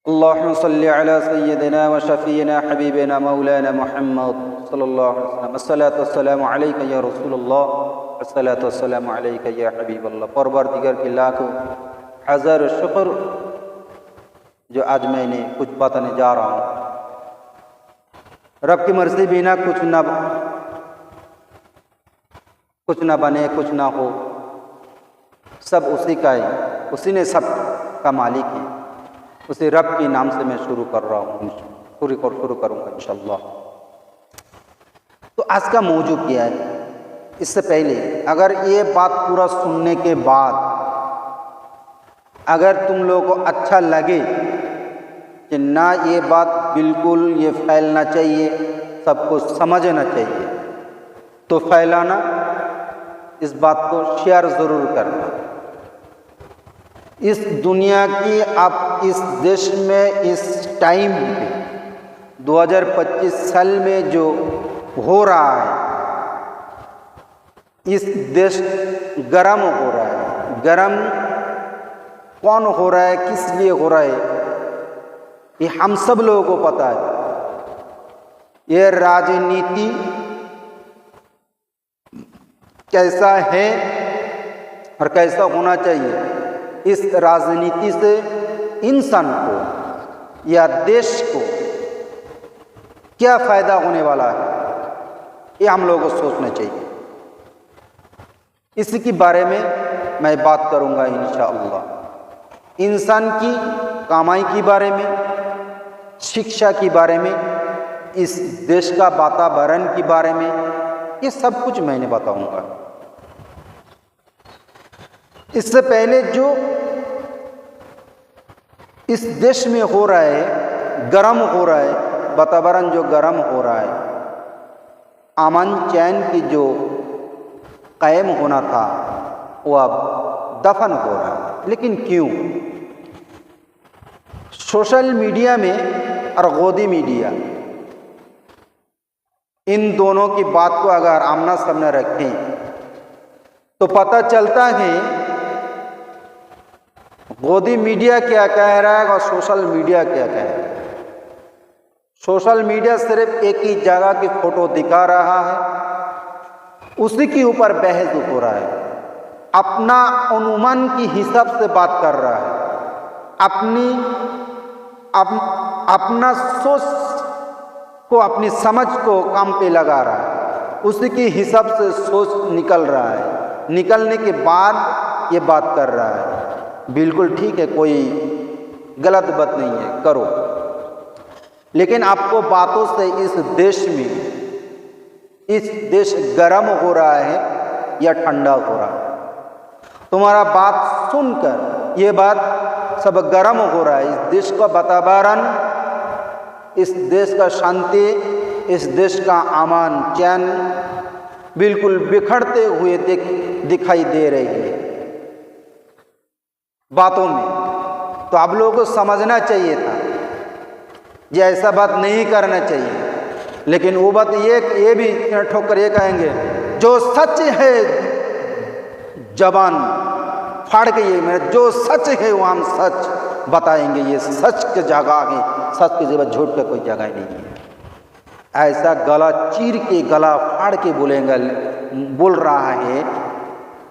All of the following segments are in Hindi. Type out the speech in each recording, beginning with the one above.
अल्लाहुम्मा सल्लि अला सय्यिदिना व शफ़ीना हबीबिना मौलाना मुहम्मद सल्लल्लाहु अलैहि वसल्लम। अस्सलातु वस्सलामु अलैका या रसूलल्लाह, अस्सलातु वस्सलामु अलैका या हबीबल्लाह। परवरदिगार की लाखों हज़ार शुक्र जो आज मैंने कुछ बताने जा रहा हूँ। रब की मर्ज़ी बिना कुछ ना बने, कुछ ना हो, सब उसी का है, उसी ने सब का मालिक है। उसी रब के नाम से मैं शुरू कर रहा हूँ, शुरू करूँगा इंशाअल्लाह। तो आज का मौजू क्या है? इससे पहले अगर ये बात पूरा सुनने के बाद अगर तुम लोगों को अच्छा लगे कि ना ये बात बिल्कुल ये फैलना चाहिए, सबको समझना चाहिए, तो फैलाना, इस बात को शेयर ज़रूर करना। इस दुनिया की आप इस देश में इस टाइम पे 2025 साल में जो हो रहा है, इस देश गरम हो रहा है। गरम कौन हो रहा है, किस लिए हो रहा है, ये हम सब लोगों को पता है। ये राजनीति कैसा है और कैसा होना चाहिए, इस राजनीति से इंसान को या देश को क्या फ़ायदा होने वाला है, ये हम लोगों को सोचना चाहिए। इसी के बारे में मैं बात करूंगा इंशाअल्लाह। इंसान की कमाई के बारे में, शिक्षा के बारे में, इस देश का वातावरण के बारे में, ये सब कुछ मैंने बताऊंगा। इससे पहले जो इस देश में हो रहा है, गरम हो रहा है, वातावरण जो गरम हो रहा है, अमन चैन की जो कायम होना था वो अब दफन हो रहा है। लेकिन क्यों? सोशल मीडिया में और गोदी मीडिया, इन दोनों की बात को अगर आमना सामने रखें तो पता चलता है गोदी मीडिया क्या कह रहा है और सोशल मीडिया क्या कह रहा है। सोशल मीडिया सिर्फ एक ही जगह की फोटो दिखा रहा है, उसी के ऊपर बहस हो रहा है, अपना अनुमान की हिसाब से बात कर रहा है, अपना सोच को, अपनी समझ को काम पे लगा रहा है, उसी के हिसाब से सोच निकल रहा है। निकलने के बाद ये बात कर रहा है। बिल्कुल ठीक है, कोई गलत बात नहीं है, करो। लेकिन आपको बातों से इस देश गर्म हो रहा है या ठंडा हो रहा है, तुम्हारा बात सुनकर ये बात सब गर्म हो रहा है। इस देश का वातावरण, इस देश का शांति, इस देश का अमन चैन बिल्कुल बिखरते हुए दिखाई दे रही है बातों में। तो आप लोगों को समझना चाहिए था ये ऐसा बात नहीं करना चाहिए। लेकिन वो बात ये भी ठोकर ये कहेंगे, जो सच है जबान फाड़ के, ये मेरा जो सच है वो हम सच बताएंगे। ये सच की जगह है, सच की जगह झूठ का कोई जगह नहीं है। ऐसा गला चीर के, गला फाड़ के बोल रहा है,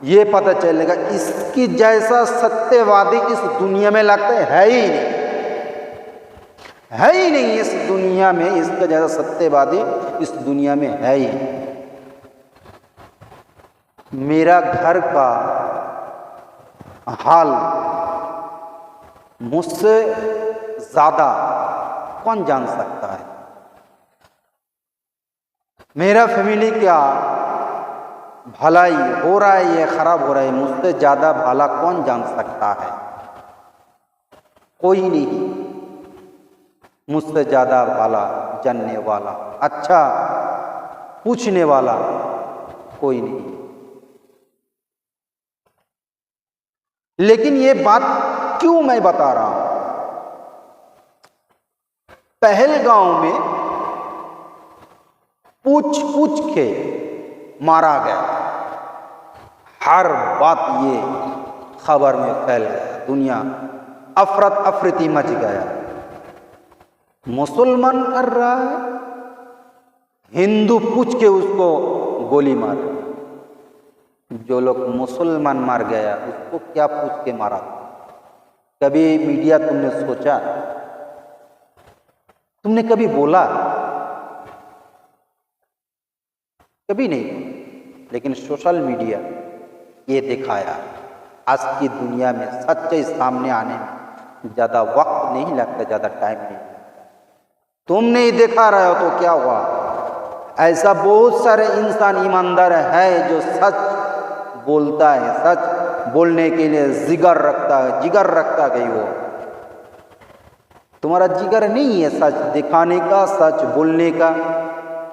ये पता चलेगा इसकी जैसा सत्यवादी इस दुनिया में लगता है ही नहीं, है ही नहीं इस दुनिया में। इसका जैसा सत्यवादी इस दुनिया में है ही नहीं। मेरा घर का हाल मुझसे ज्यादा कौन जान सकता है? मेरा फैमिली क्या भलाई हो रहा है या खराब हो रहा है, मुझसे ज्यादा भला कौन जान सकता है? कोई नहीं मुझसे ज्यादा भला जानने वाला, अच्छा पूछने वाला कोई नहीं। लेकिन ये बात क्यों मैं बता रहा हूं? पहलगांव में पूछ के मारा गया, हर बात ये खबर में फैल गया, दुनिया अफरत अफरीती मच गया। मुसलमान कर रहा है, हिंदू पूछ के उसको गोली मार। जो लोग मुसलमान मार गया उसको क्या पूछ के मारा? कभी मीडिया तुमने सोचा? तुमने कभी बोला? कभी नहीं। लेकिन सोशल मीडिया ये दिखाया। आज की दुनिया में सच्चाई सामने आने में ज़्यादा वक्त नहीं लगता, ज़्यादा टाइम नहीं लगता। तुम नहीं दिखा रहे हो तो क्या हुआ? ऐसा बहुत सारे इंसान ईमानदार है जो सच बोलता है, सच बोलने के लिए जिगर रखता है वो। तुम्हारा जिगर नहीं है सच दिखाने का, सच बोलने का।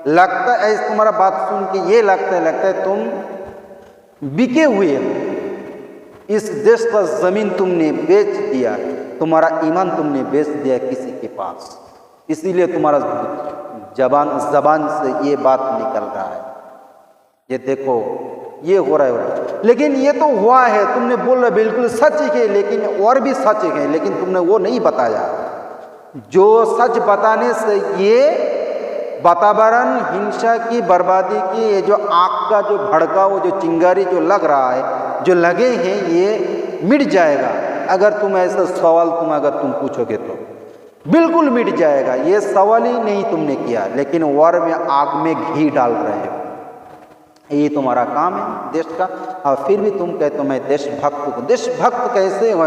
लगता है तुम्हारा बात सुन के ये लगता है तुम बिके हुए हो। इस देश का जमीन तुमने बेच दिया, तुम्हारा ईमान तुमने बेच दिया किसी के पास, इसीलिए तुम्हारा जबान से ये बात निकल रहा है। ये देखो ये हो रहा है। लेकिन ये तो हुआ है, तुमने बोल रहे बिल्कुल सच है, लेकिन और भी सच है, लेकिन तुमने वो नहीं बताया। जो सच बताने से ये वातावरण हिंसा की, बर्बादी की, ये जो आग का जो भड़काओ, जो चिंगारी जो लग रहा है, जो लगे हैं, ये मिट जाएगा। अगर तुम ऐसा सवाल अगर तुम पूछोगे तो बिल्कुल मिट जाएगा। ये सवाल ही नहीं तुमने किया, लेकिन वार में आग में घी डाल रहे हो। ये तुम्हारा काम है देश का, और फिर भी तुम कहते हो मैं देशभक्त हूँ। देशभक्त कैसे हो?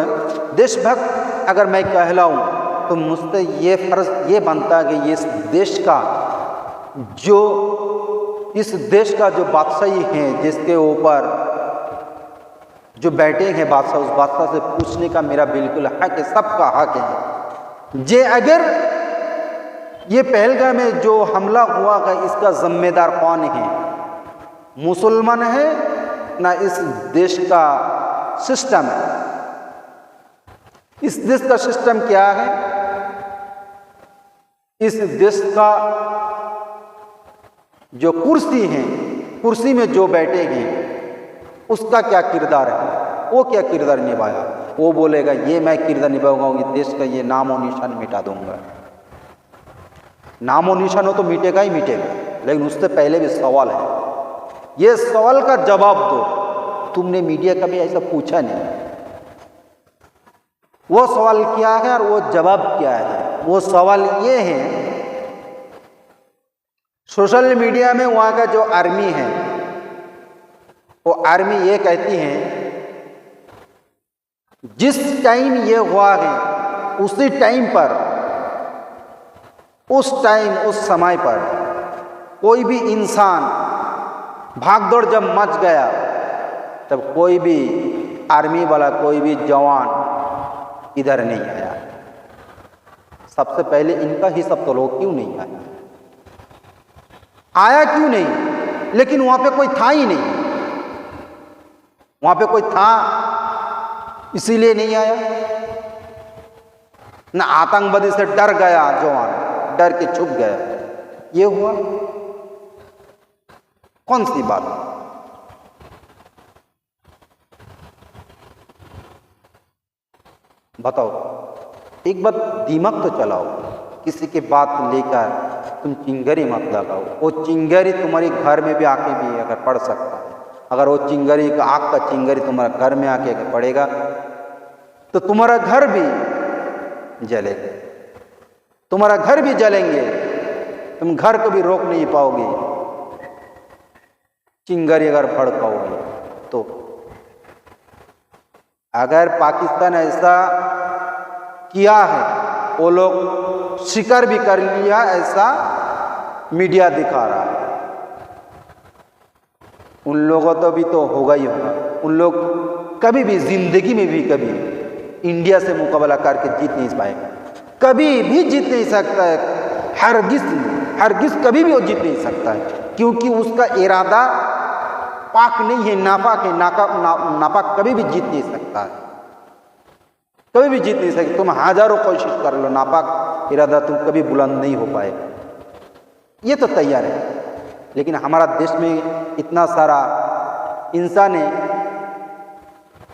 देशभक्त अगर मैं कहलाऊँ तो मुझसे ये फर्ज ये बनता है कि इस देश का जो बादशाही है, जिसके ऊपर जो बैठे हैं बादशाह, उस बादशाह से पूछने का मेरा बिल्कुल हक है, सबका हक है। जे अगर ये पहलगाम में जो हमला हुआ है इसका जिम्मेदार कौन है? मुसलमान है ना इस देश का सिस्टम है? इस देश का सिस्टम क्या है? इस देश का जो कुर्सी है, कुर्सी में जो बैठे हैं उसका क्या किरदार है? वो क्या किरदार निभाया? वो बोलेगा ये मैं किरदार निभाऊंगा, देश का ये नामो निशान मिटा दूंगा। नामो निशान हो तो मिटेगा ही मिटेगा, लेकिन उससे पहले भी सवाल है। ये सवाल का जवाब दो। तुमने मीडिया कभी ऐसा पूछा नहीं। वो सवाल क्या है और वो जवाब क्या है? वो सवाल ये है, सोशल मीडिया में वहाँ का जो आर्मी है, वो आर्मी ये कहती है जिस टाइम ये हुआ है उसी टाइम पर, उस समय पर कोई भी इंसान भागदौड़ जब मच गया, तब कोई भी आर्मी वाला, कोई भी जवान इधर नहीं आया। सबसे पहले इनका ही सब तो लोग क्यों नहीं आया क्यों नहीं? लेकिन वहां पे कोई था ही नहीं, वहां पे कोई था इसीलिए नहीं आया ना। आतंकवादी से डर गया जवान, डर के छुप गया, ये हुआ। कौन सी बात? बताओ, एक बात दिमाग तो चलाओ। किसी के बात लेकर तुम चिंगारी मत लगाओ। वो चिंगारी तुम्हारे घर में भी आके भी अगर पड़ सकता है, अगर वो चिंगारी का आग का चिंगारी तुम्हारे घर में आके अगर पड़ेगा तो तुम्हारा घर भी जलेगा, तुम्हारा घर भी जलेंगे, तुम घर को भी रोक नहीं पाओगे चिंगारी अगर भड़काओगे तो। अगर पाकिस्तान ऐसा किया है, वो लोग स्वीकार भी कर लिया, ऐसा मीडिया दिखा रहा है, उन लोगों तो भी तो होगा ही होगा। उन लोग कभी भी जिंदगी में भी कभी इंडिया से मुकाबला करके जीत नहीं पाएगा, कभी भी जीत नहीं सकता है। हरगिज कभी भी वो जीत नहीं सकता है, क्योंकि उसका इरादा पाक नहीं है, नापाक है। नापाक कभी भी जीत नहीं सकता है, कभी भी जीत नहीं सकते। तुम हजारों कोशिश कर लो, नापाक इरादा तुम कभी बुलंद नहीं हो पाएगा, ये तो तैयार है। लेकिन हमारा देश में इतना सारा इंसान है,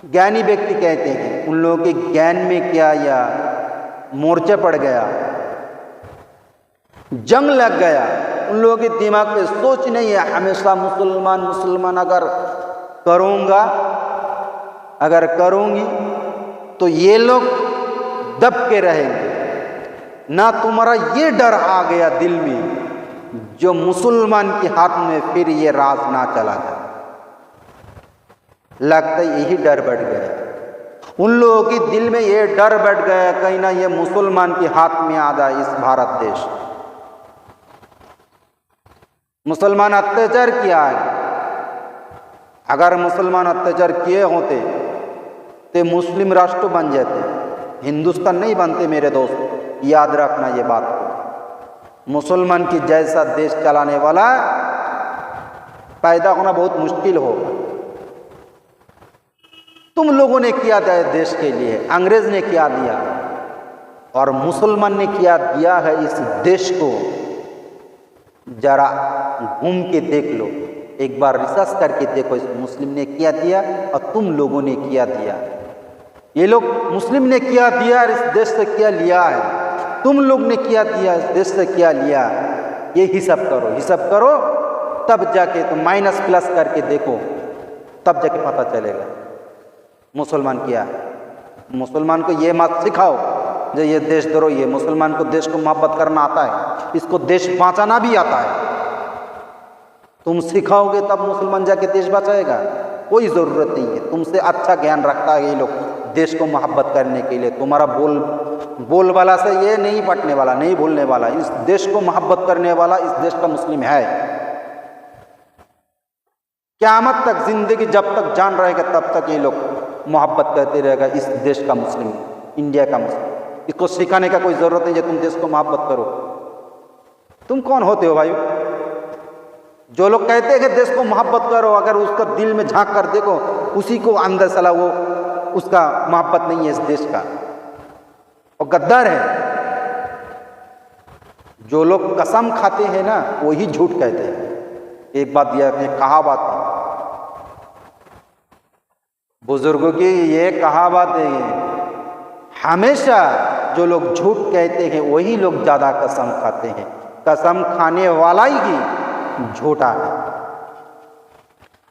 ज्ञानी व्यक्ति कहते हैं, उन लोगों के ज्ञान में क्या या मोर्चा पड़ गया, जंग लग गया। उन लोगों के दिमाग पे सोच नहीं है हमेशा मुसलमान मुसलमान। अगर करूंगी तो ये लोग दब के रहेंगे ना। तुम्हारा ये डर आ गया दिल में जो मुसलमान के हाथ में फिर ये राज ना चला जाए, लगता है यही डर बढ़ गया उन लोगों के दिल में। ये डर बैठ गया कहीं ना ये मुसलमान के हाथ में आ जाए इस भारत देश। मुसलमान अत्याचार किया है। अगर मुसलमान अत्याचार किए होते तो मुस्लिम राष्ट्र बन जाते, हिंदुस्तान नहीं बनते मेरे दोस्त। याद रखना ये बात को। मुसलमान की जैसा देश चलाने वाला पैदा होना बहुत मुश्किल हो। तुम लोगों ने किया था देश के लिए, अंग्रेज ने क्या दिया और मुसलमान ने क्या दिया है इस देश को, जरा घूम के देख लो। एक बार रिसर्च करके देखो इस मुस्लिम ने क्या दिया और तुम लोगों ने क्या दिया। ये लोग मुस्लिम ने क्या दिया और इस देश से क्या लिया है, तुम लोग ने क्या दिया इस देश से क्या लिया। ये हिसाब करो तब जाके तुम माइनस प्लस करके देखो, तब जाके पता चलेगा मुसलमान क्या है। मुसलमान को ये मत सिखाओ जो ये देशद्रोह। ये मुसलमान को देश को मोहब्बत करना आता है, इसको देश बचाना भी आता है। तुम सिखाओगे तब मुसलमान जाके देश बचाएगा। कोई ज़रूरत नहीं है, तुमसे अच्छा ज्ञान रखता है ये लोग देश को मोहब्बत करने के लिए। तुम्हारा बोलबाला से ये नहीं पटने वाला, नहीं भूलने वाला। इस देश को मोहब्बत करने वाला इस देश का मुस्लिम है। क़यामत तक जिंदगी जब तक जान रहेगा तब तक ये लोग मोहब्बत करते रहेगा इस देश का मुस्लिम, इंडिया का मुस्लिम। इसको सिखाने का कोई ज़रूरत नहीं है तुम देश को मोहब्बत करो। तुम कौन होते हो भाई? जो लोग कहते हैं कि देश को मोहब्बत करो, अगर उसका दिल में झांक कर देखो उसी को अंदर सला वो उसका मोहब्बत नहीं है इस देश का, और गद्दार है। जो लोग कसम खाते हैं ना वही झूठ कहते हैं। एक बात यह कहावत है बुजुर्गों की, ये कहावत है हमेशा जो लोग झूठ कहते हैं वही लोग ज़्यादा कसम खाते हैं। कसम खाने वाला ही झूठा है।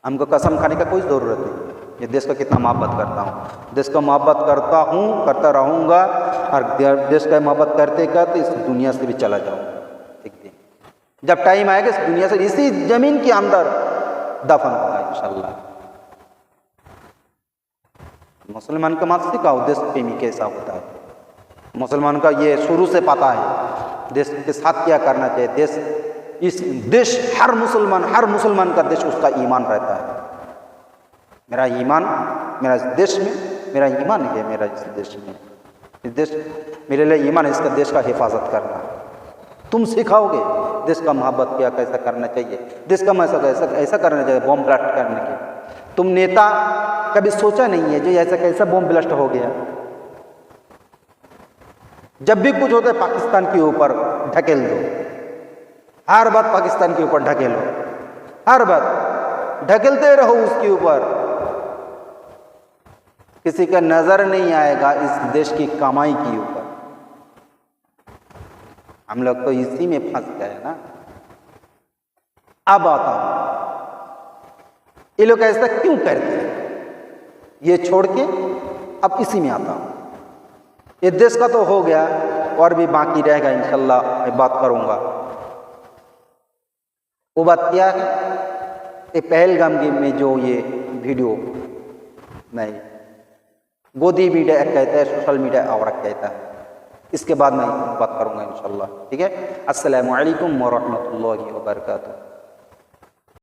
हमको कसम खाने का कोई ज़रूरत नहीं। ये देश का कितना मोहब्बत करता हूँ, देश का मोहब्बत करता हूँ, करता रहूँगा, और देश का मोहब्बत करते करते इस दुनिया से भी चला जाऊँगा। एक दिन जब टाइम आएगा इस दुनिया से इसी ज़मीन के अंदर दफन होगा इंशाल्लाह। मुसलमान का मत सिखाओ देश प्रेमी कैसा होता है। मुसलमान का ये शुरू से पता है देश के साथ क्या करना चाहिए। देश हर मुसलमान का देश उसका ईमान रहता है। मेरा ईमान मेरा देश में, मेरा ईमान है मेरा इस देश में, इस देश मेरे लिए ईमान है, इसका देश का हिफाजत करना। तुम सिखाओगे देश का मोहब्बत क्या कैसा करना चाहिए, देश का ऐसा करना चाहिए बॉम्ब ब्लास्ट करने के। तुम नेता कभी सोचा नहीं है जो ऐसा कैसा बॉम्ब ब्लास्ट हो गया। जब भी कुछ होता है पाकिस्तान के ऊपर ढकेल दो, हर बात पाकिस्तान के ऊपर ढकेलो, हर बात ढकेलते रहो उसके ऊपर। किसी का नजर नहीं आएगा इस देश की कमाई के ऊपर। हम लोग तो इसी में फंस गए ना। अब आता हूं ये लोग ऐसा क्यों करते हैं, ये छोड़ के अब इसी में आता हूं। ये देश का तो हो गया और भी बाकी रहेगा इंशाल्लाह, मैं बात करूंगा। वो बात क्या है, ये पहलगाम में जो ये वीडियो नहीं गोदी मीडिया कहता है, सोशल मीडिया और कहता है, इसके बाद मैं बात करूंगा इंशाल्लाह। ठीक है। अस्सलामु अलैकुम व रहमतुल्लाहि व बरकातुहू।